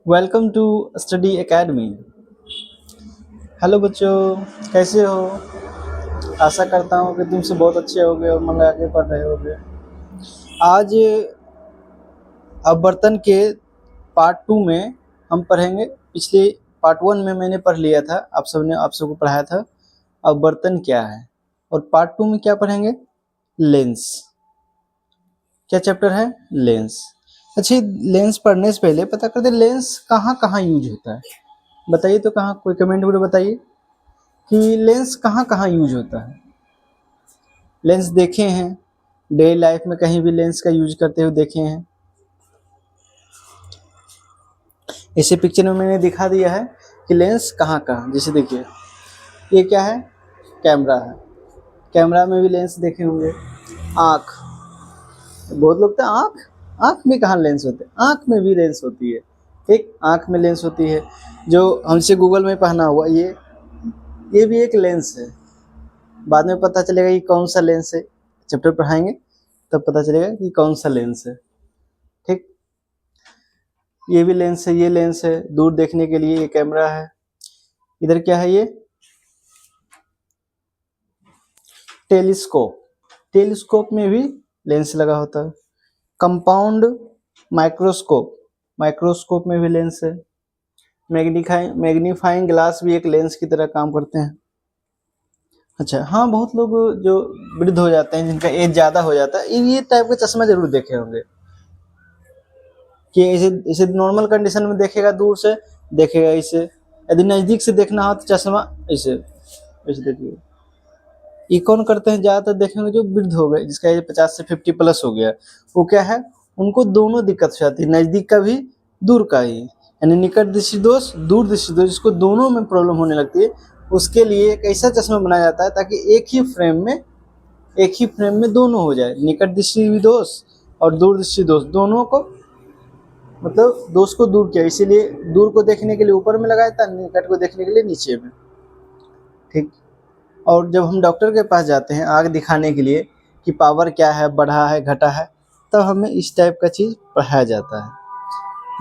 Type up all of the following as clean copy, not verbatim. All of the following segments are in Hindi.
Welcome to study academy. Hello बच्चों, कैसे हो? आशा करता हूँ कि तुमसे बहुत अच्छे होगे और मन लगा के पढ़ रहे होगे। आज अपवर्तन के पार्ट 2 में हम पढ़ेंगे। पिछले पार्ट 1 में मैंने पढ़ लिया था, आप सबको पढ़ाया था अपवर्तन क्या है। और पार्ट 2 में क्या पढ़ेंगे? लेंस। क्या चैप्टर है? लेंस। अच्छा, लेंस पढ़ने से पहले पता करते लेंस कहाँ कहाँ यूज होता है। बताइए तो, कहाँ? कोई कमेंट में बताइए कि लेंस कहाँ कहाँ यूज होता है। लेंस देखे हैं डेली लाइफ में, कहीं भी लेंस का यूज करते हुए देखे हैं? इसे पिक्चर में मैंने दिखा दिया है कि लेंस कहाँ कहाँ। जैसे देखिए, ये क्या है? कैमरा है। कैमरा में भी लेंस देखे होंगे। आँख, बहुत लोग तो आँख में कहाँ लेंस होते हैं? आँख में भी लेंस होती है। ठीक, आँख में लेंस होती है। जो हमसे गूगल में पहना हुआ ये भी एक लेंस है। बाद में पता चलेगा कि कौन सा लेंस है, चैप्टर पढ़ाएंगे तब पता चलेगा कि कौन सा लेंस है। ठीक, ये भी लेंस है, ये लेंस है दूर देखने के लिए। ये कैमरा है। इधर क्या है? ये टेलीस्कोप। टेलीस्कोप में भी लेंस लगा होता है। कंपाउंड माइक्रोस्कोप, माइक्रोस्कोप में भी लेंस है। मैग्नीफाइंग ग्लास भी एक लेंस की तरह काम करते हैं। अच्छा हाँ, बहुत लोग जो वृद्ध हो जाते हैं, जिनका एज ज़्यादा हो जाता है, ये टाइप का चश्मा जरूर देखे होंगे कि इसे नॉर्मल कंडीशन में देखेगा, दूर से देखेगा इसे। यदि नज़दीक से देखना हो तो चश्मा इसे देखिए। ये कौन करते हैं ज़्यादातर? देखेंगे जो वृद्ध हो गए, जिसका एज 50 से 50 प्लस हो गया, वो क्या है, उनको दोनों दिक्कत हो जाती है, नज़दीक का भी दूर का ही, यानी निकट दृष्टि दोष, दूर दृष्टि दोष, जिसको दोनों में प्रॉब्लम होने लगती है। उसके लिए एक ऐसा चश्मा बनाया जाता है ताकि एक ही फ्रेम में दोनों हो जाए, निकट दृष्टि दोष और दूर दृष्टि दोष, दोनों को मतलब दोष को दूर किया। इसीलिए दूर को देखने के लिए ऊपर में लगाया था, निकट को देखने के लिए नीचे में। ठीक, और जब हम डॉक्टर के पास जाते हैं आँख दिखाने के लिए कि पावर क्या है, बढ़ा है घटा है, तब हमें इस टाइप का चीज़ पढ़ाया जाता है।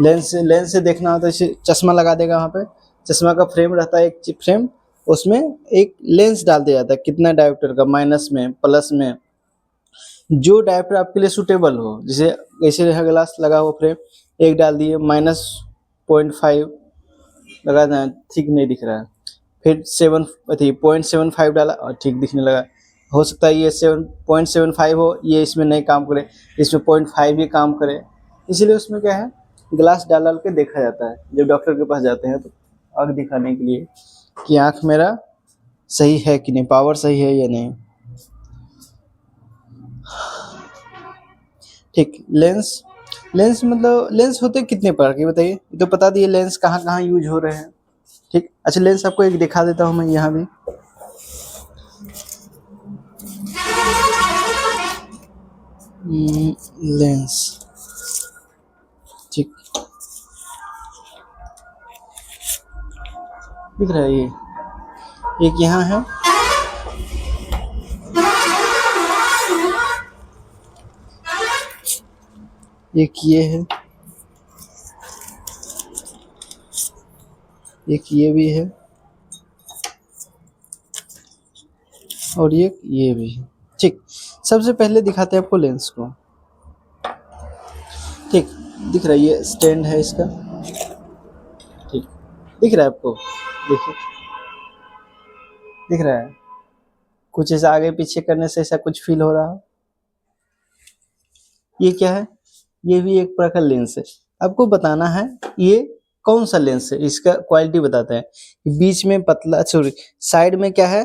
लेंस से देखना हो तो इसे चश्मा लगा देगा। वहाँ पे चश्मा का फ्रेम रहता है, एक फ्रेम, उसमें एक लेंस डाल दिया जाता है। कितना डायोप्टर का? माइनस में, प्लस में, जो डायोप्टर आपके लिए सूटेबल हो। जैसे ऐसे ग्लास लगा हुआ फ्रेम, एक डाल दिए, -0.5 लगा दें, ठीक नहीं दिख रहा है। फिर 0.75 डाला और ठीक दिखने लगा। हो सकता है ये 7.75 हो, ये इसमें नहीं काम करे, इसमें 0.5 ही काम करे। इसलिए उसमें क्या है, ग्लास डाल के देखा जाता है जब डॉक्टर के पास जाते हैं तो, आँख दिखाने के लिए कि आँख मेरा सही है कि नहीं, पावर सही है या नहीं। ठीक, लेंस मतलब लेंस होते कितने प्रकार के बताइए? ये तो बता दिए लेंस कहाँ कहाँ यूज हो रहे हैं। ठीक, अच्छा लेंस आपको एक दिखा देता हूँ मैं यहाँ भी। लेंस, ठीक दिख रहा है? ये एक यहाँ है, एक ये है, एक ये भी है, और ये भी है। ठीक, सबसे पहले दिखाते हैं आपको लेंस को। ठीक, दिख रहा है? ये स्टैंड है इसका। ठीक, दिख रहा है आपको? देखिए, दिख रहा है? कुछ ऐसा आगे पीछे करने से ऐसा कुछ फील हो रहा हो? ये क्या है? ये भी एक प्रकार का लेंस है। आपको बताना है ये कौन सा लेंस है, इसका क्वालिटी बताते हैं। बीच में पतला, सॉरी साइड में क्या है,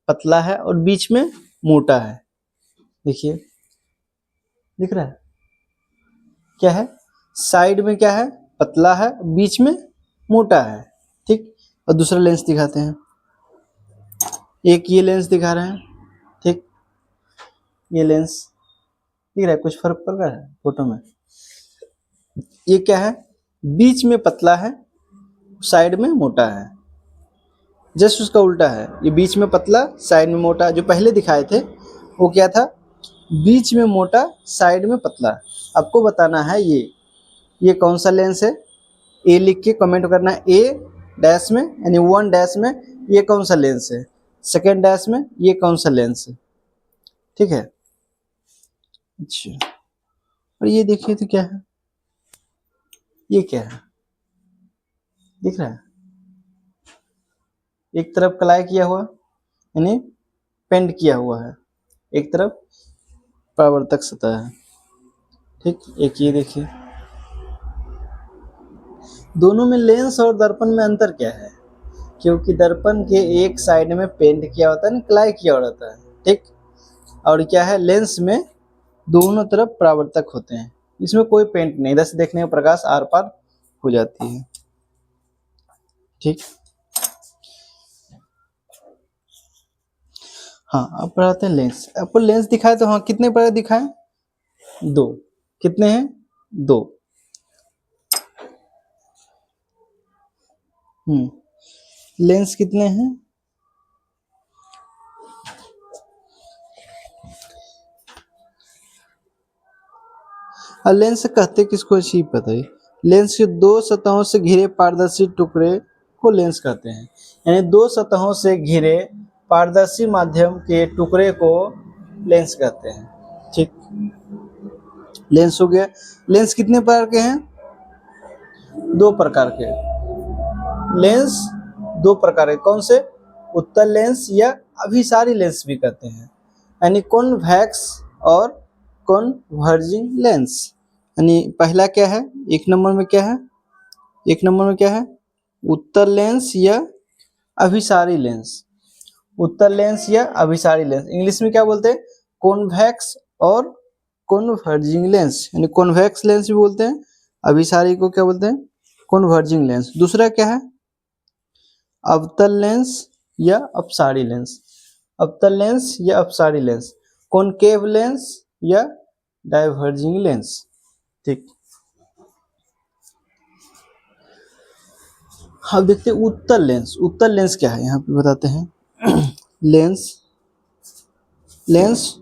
पतला है, और बीच में मोटा है। देखिए, दिख रहा है? क्या है? साइड में क्या है, पतला है, बीच में मोटा है। ठीक, और दूसरा लेंस दिखाते हैं। एक ये लेंस दिखा रहे हैं। ठीक, ये लेंस दिख रहा है? कुछ फर्क पड़ रहा है फोटो में? ये क्या है? बीच में पतला है, साइड में मोटा है। जस्ट उसका उल्टा है, ये बीच में पतला, साइड में मोटा। जो पहले दिखाए थे वो क्या था? बीच में मोटा, साइड में पतला। आपको बताना है ये कौन सा लेंस है, ए लिख के कमेंट करना है ए डैश में, यानी 1 डैश में ये कौन सा लेंस है, सेकेंड डैश में ये कौन सा लेंस है, ठीक है। अच्छा, और ये देखिए तो क्या है, ये क्या है, दिख रहा है, एक तरफ कलाई किया हुआ यानी पेंट किया हुआ है, एक तरफ परावर्तक सतह है, ठीक। एक ये देखिए, दोनों में लेंस और दर्पण में अंतर क्या है, क्योंकि दर्पण के एक साइड में पेंट किया होता है, कलाई किया होता है, ठीक। और क्या है, लेंस में दोनों तरफ परावर्तक होते हैं, इसमें कोई पेंट नहीं, इधर से देखने का प्रकाश आर पार हो जाती है, ठीक। हाँ, अब पढ़ाते हैं लेंस। आपको लेंस दिखाए तो हाँ, कितने प्रकार दिखाए, 2, कितने हैं, 2। लेंस कितने हैं, और लेंस कहते किसको, अच्छी पता है। लेंस के 2 सतहों से घिरे पारदर्शी टुकड़े को लेंस कहते हैं, यानी 2 सतहों से घिरे पारदर्शी माध्यम के टुकड़े को लेंस कहते हैं, ठीक। लेंस हो गया। लेंस कितने प्रकार के हैं, 2 प्रकार के लेंस, 2 प्रकार के, कौन से, उत्तल लेंस या अभिसारी लेंस भी कहते हैं, यानी कॉन्वेक्स और कॉन्वर्जिंग लेंस। यानी पहला क्या है, एक नंबर में क्या है, एक नंबर में क्या है, उत्तल लेंस या अभिसारी लेंस, उत्तल लेंस या अभिसारी लेंस, इंग्लिश में क्या बोलते हैं, कॉन्वेक्स और कॉन्वर्जिंग लेंस, यानी कॉन्वेक्स लेंस भी बोलते हैं, अभिसारी को क्या बोलते हैं, कॉन्वर्जिंग लेंस। दूसरा क्या है, अवतल लेंस या अपसारी लेंस, अवतल लेंस या अपसारी लेंस, कॉनकेव लेंस या डाइवर्जिंग लेंस, ठीक। अब देखते हैं उत्तल लेंस। उत्तल लेंस क्या है, यहाँ पे बताते हैं। लेंस, लेंस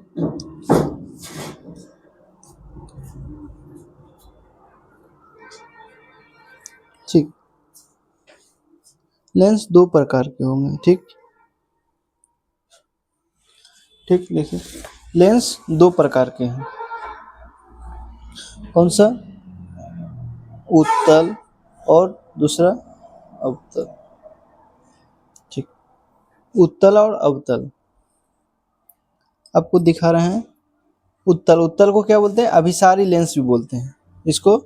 ठीक, लेंस 2 प्रकार के होंगे, ठीक, ठीक। देखिए, लेंस 2 प्रकार के हैं, कौन सा, उत्तल और दूसरा अवतल, ठीक। उत्तल और अवतल आपको दिखा रहे हैं। उत्तल, उत्तल को क्या बोलते हैं, अभिसारी लेंस भी बोलते हैं, इसको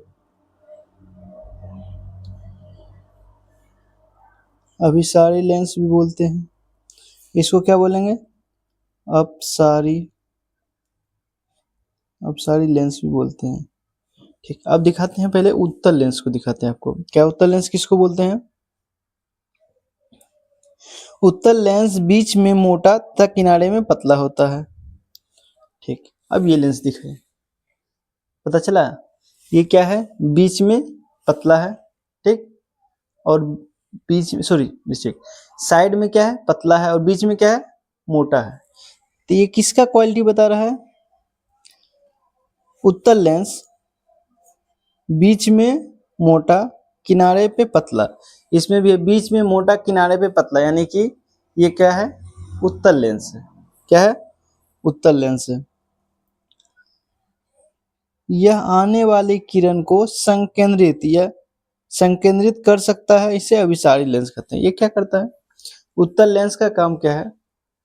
अभिसारी लेंस भी बोलते हैं, इसको क्या बोलेंगे, अपसारी, अपसारी लेंस भी बोलते हैं, ठीक। अब दिखाते हैं, पहले उत्तल लेंस को दिखाते हैं आपको, क्या उत्तल लेंस किसको बोलते हैं। उत्तल लेंस बीच में मोटा तथा किनारे में पतला होता है, ठीक। अब ये लेंस दिखे, पता चला, ये क्या है, बीच में पतला है, ठीक, और बीच में, सॉरी मिस्टेक, साइड में क्या है, पतला है, और बीच में क्या है, मोटा है। तो ये किसका क्वालिटी बता रहा है, उत्तल लेंस बीच में मोटा किनारे पे पतला, इसमें भी बीच में मोटा किनारे पे पतला, यानी कि ये क्या है, उत्तल लेंस है, क्या है, उत्तल लेंस है। यह आने वाली किरण को संकेंद्रित या संकेंद्रित कर सकता है, इसे अभिसारी लेंस कहते हैं। ये क्या करता है, उत्तल लेंस का काम क्या है,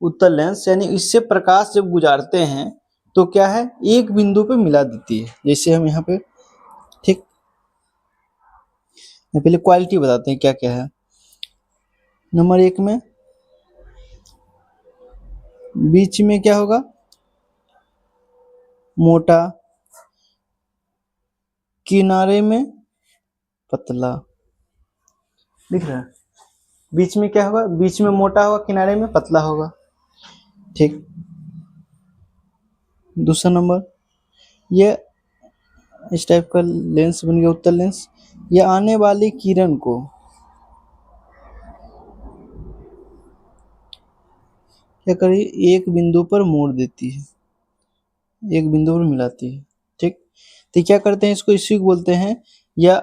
उत्तल लेंस यानी इससे प्रकाश जब गुजारते हैं तो क्या है, एक बिंदु पे मिला देती है, जैसे हम यहाँ पे, ठीक। पहले क्वालिटी बताते हैं क्या क्या है। नंबर 1 में बीच में क्या होगा, मोटा, किनारे में पतला, दिख रहा है, बीच में क्या होगा, बीच में मोटा होगा, किनारे में पतला होगा, ठीक। दूसरा नंबर, ये इस टाइप का लेंस बन गया उत्तल लेंस, ये आने वाली किरण को क्या करी, एक बिंदु पर मोड़ देती है, एक बिंदु पर मिलाती है, ठीक। तो क्या करते हैं, इसको इसी को बोलते हैं, या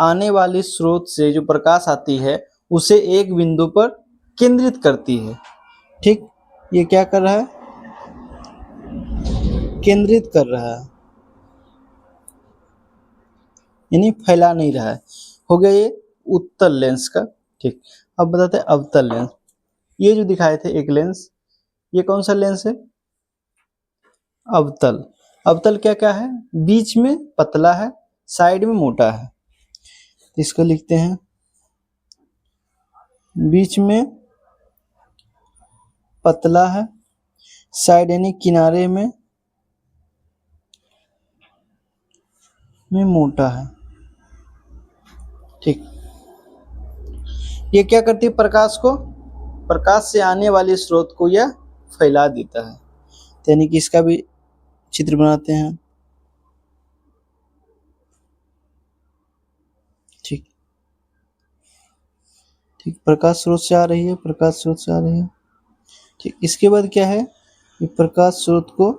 आने वाली स्रोत से जो प्रकाश आती है उसे एक बिंदु पर केंद्रित करती है। ठीक, ये क्या कर रहा है, केंद्रित कर रहा है, यानी फैला नहीं रहा है। हो गया ये उत्तल लेंस का। ठीक, अब बताते हैं अवतल लेंस। ये जो दिखाए थे एक लेंस, ये कौन सा लेंस है, अवतल। अवतल क्या क्या है, बीच में पतला है, साइड में मोटा है। इसको लिखते हैं बीच में पतला है, साइड यानी किनारे में मोटा है। ठीक, ये क्या करती है, प्रकाश से आने वाले स्रोत को यह फैला देता है। यानी कि इसका भी चित्र बनाते हैं। ठीक ठीक, प्रकाश स्रोत से आ रही है, प्रकाश स्रोत से आ रही है। ठीक, इसके बाद क्या है, ये प्रकाश स्रोत को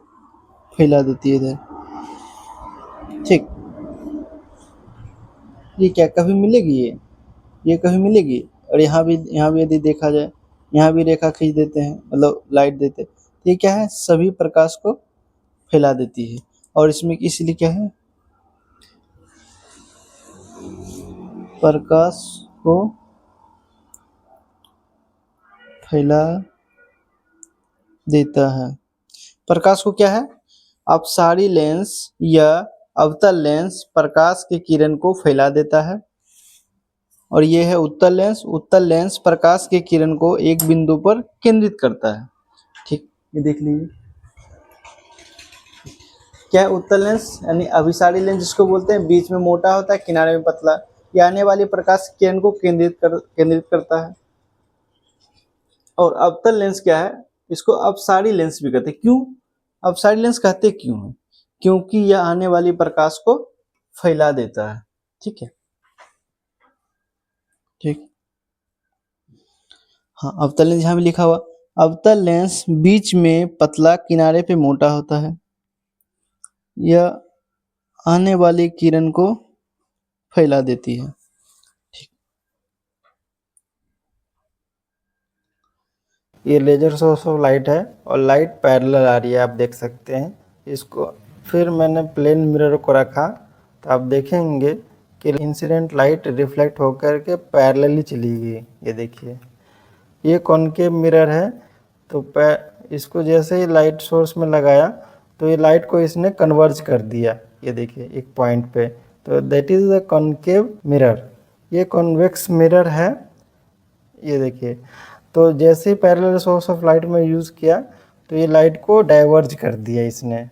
फैला देती है इधर। ठीक, ये क्या कभी मिलेगी, ये कभी मिलेगी। और यहाँ भी यदि देखा जाए, यहाँ भी रेखा खींच देते हैं, मतलब लाइट देते हैं, तो ये क्या है, सभी प्रकाश को फैला देती है। और इसमें इसलिए क्या है, प्रकाश को फैला देता है। प्रकाश को क्या है, अपसारी लेंस या अवतल लेंस प्रकाश के किरण को फैला देता है। और ये है उत्तल लेंस। उत्तल लेंस प्रकाश के किरण को एक बिंदु पर केंद्रित करता है। ठीक, ये देख लीजिए क्या है, उत्तल लेंस यानी अभिसारी लेंस जिसको बोलते हैं, बीच में मोटा होता है, किनारे में पतला। ये आने वाली प्रकाश की किरण को केंद्रित करता है। और अवतल लेंस क्या है, इसको अपसारी लेंस भी कहते हैं। क्यों अपसारी लेंस कहते क्यों है, क्योंकि यह आने वाली प्रकाश को फैला देता है। ठीक है, ठीक, हाँ, अवतल लेंस यहाँ भी लिखा हुआ। अवतल लेंस बीच में पतला, किनारे पे मोटा होता है। यह आने वाली किरण को फैला देती है। ये लेजर सोर्स ऑफ लाइट है और लाइट पैरेलल आ रही है, आप देख सकते हैं इसको। फिर मैंने प्लेन मिरर को रखा तो आप देखेंगे कि इंसिडेंट लाइट रिफ्लेक्ट होकर के पैरेलली चली गई। ये देखिए, ये कॉनकेव मिरर है, तो इसको जैसे ही लाइट सोर्स में लगाया तो ये लाइट को इसने कन्वर्ज कर दिया। ये देखिए एक पॉइंट पे, तो that is the concave mirror. ये कॉन्वेक्स मिरर है। ये देखिए, तो जैसे ही पैरेलल सोर्स ऑफ लाइट में यूज़ किया तो ये लाइट को डाइवर्ज कर दिया इसने।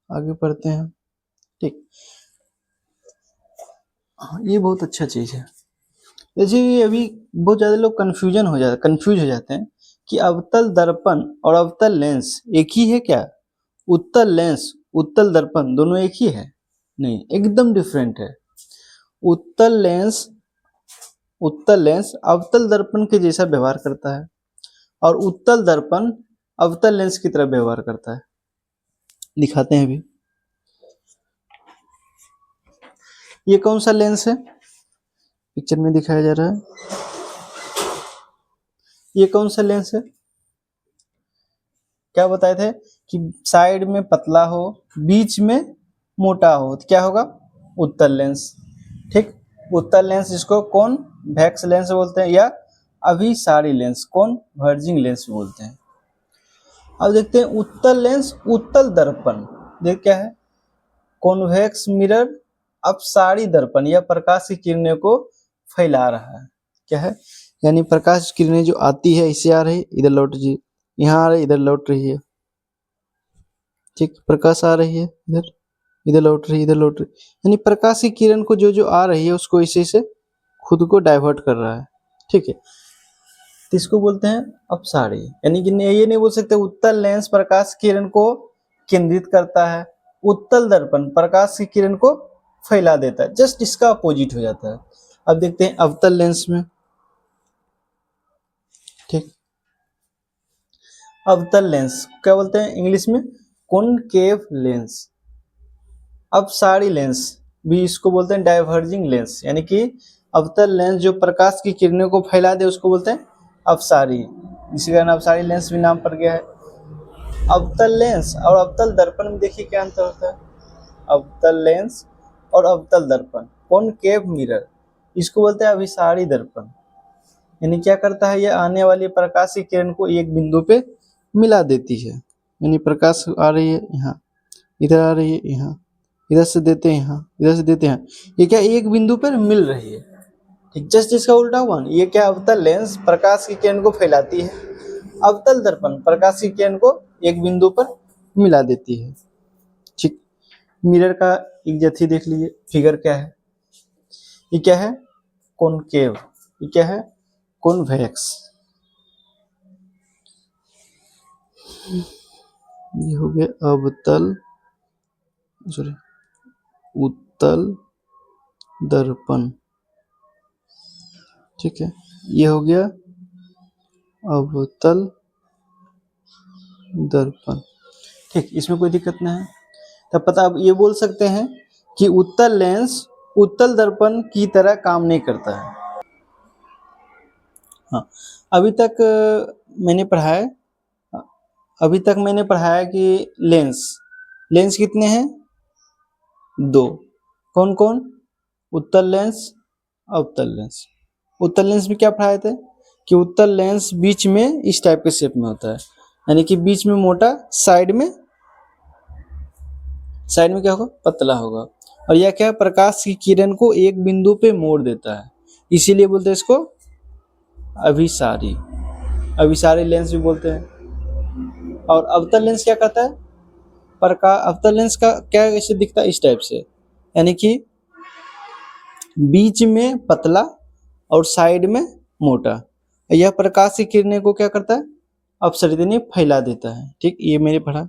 आगे पढ़ते हैं। ठीक, हाँ, ये बहुत अच्छा चीज़ है। जैसे ये अभी बहुत ज़्यादा लोग कंफ्यूज हो जाते हैं कि अवतल दर्पण और अवतल लेंस एक ही है क्या, उत्तल लेंस उत्तल दर्पण दोनों एक ही है, नहीं, एकदम डिफरेंट है। उत्तल लेंस अवतल दर्पण के जैसा व्यवहार करता है और उत्तल दर्पण अवतल लेंस की तरह व्यवहार करता है। दिखाते हैं अभी। ये कौन सा लेंस है, पिक्चर में दिखाया जा रहा है, ये कौन सा लेंस है। क्या बताए थे कि साइड में पतला हो, बीच में मोटा हो, तो क्या होगा, उत्तल लेंस। ठीक, उत्तल लेंस जिसको कॉन्वेक्स लेंस बोलते हैं या अभिसारी लेंस, कॉन्वर्जिंग लेंस बोलते हैं। अब देखते हैं उत्तल लेंस उत्तल दर्पण। देख क्या है, कॉन्वेक्स मिरर अपसारी दर्पण, यह प्रकाश की किरणें को फैला रहा है। क्या है, यानी प्रकाश की किरणें जो आती है इससे आ रही, इधर लौट रही, यहाँ आ रही, इधर लौट रही है। ठीक, प्रकाश आ रही है इधर, इधर लौट रही, इधर लौट रही, यानी प्रकाश की किरण को जो आ रही है उसको इसी से खुद को डाइवर्ट कर रहा है। ठीक है, तो इसको बोलते हैं अपसारी। यानी कि ये नहीं बोल सकते उत्तल लेंस प्रकाश किरण को केंद्रित करता है। उत्तल दर्पण प्रकाश की किरण को फैला देता है, जस्ट इसका अपोजिट हो जाता है। अब देखते हैं अवतल लेंस में। ठीक, अवतल लेंस क्या बोलते हैं इंग्लिश में? Concave lens. अपसारी लेंस भी इसको बोलते हैं डाइवर्जिंग लेंस, यानी कि अवतल लेंस जो प्रकाश की किरणों को फैला दे उसको बोलते हैं अपसारी, इसी कारण अपसारी लेंस भी नाम पड़ गया है। अवतल लेंस और अवतल दर्पण में देखिए क्या अंतर होता है। अवतल लेंस और अवतल दर्पण, कॉनकेव मिरर, इसको बोलते हैं अभिसारी दर्पण। यानी क्या करता है, यह आने वाली प्रकाश की किरण को एक बिंदु पे मिला देती है। यानी प्रकाश आ रही है यहाँ, इधर आ रही है यहाँ, इधर से देते हैं यहाँ, इधर से देते हैं, ये क्या एक बिंदु पर मिल रही है। ठीक, जस्ट इसका उल्टा हुआ। ये क्या, अवतल लेंस प्रकाश की किरण को फैलाती है, अवतल दर्पण प्रकाश की किरण को एक बिंदु पर मिला देती है। ठीक, मिरर का एक जथी देख लीजिए, फिगर क्या है, ये क्या है, कॉनकेव, ये क्या है, कॉन्वेक्स। ये हो गया अवतल, सॉरी, उत्तल दर्पण। ठीक है, ये हो गया अवतल दर्पण। ठीक, इसमें कोई दिक्कत नहीं है। तब पता आप ये बोल सकते हैं कि उत्तल लेंस उत्तल दर्पण की तरह काम नहीं करता है। हाँ, अभी तक मैंने पढ़ा है, अभी तक मैंने पढ़ाया कि लेंस कितने हैं, दो। कौन कौन? उत्तल लेंस, अवतल लेंस। उत्तल लेंस में क्या पढ़ाए थे कि उत्तल लेंस बीच में इस टाइप के शेप में होता है, यानी कि बीच में मोटा, साइड में क्या होगा, पतला होगा। और यह क्या, प्रकाश की किरण को एक बिंदु पे मोड़ देता है, इसीलिए बोलते हैं इसको अभिसारी लेंस भी बोलते हैं। और अवतल लेंस क्या करता है, अवतल लेंस का क्या ऐसे दिखता है, इस टाइप से, यानी कि बीच में पतला और साइड में मोटा। यह प्रकाश की किरणें को क्या करता है, अपसरित यानी फैला देता है। ठीक, ये मैंने पढ़ा।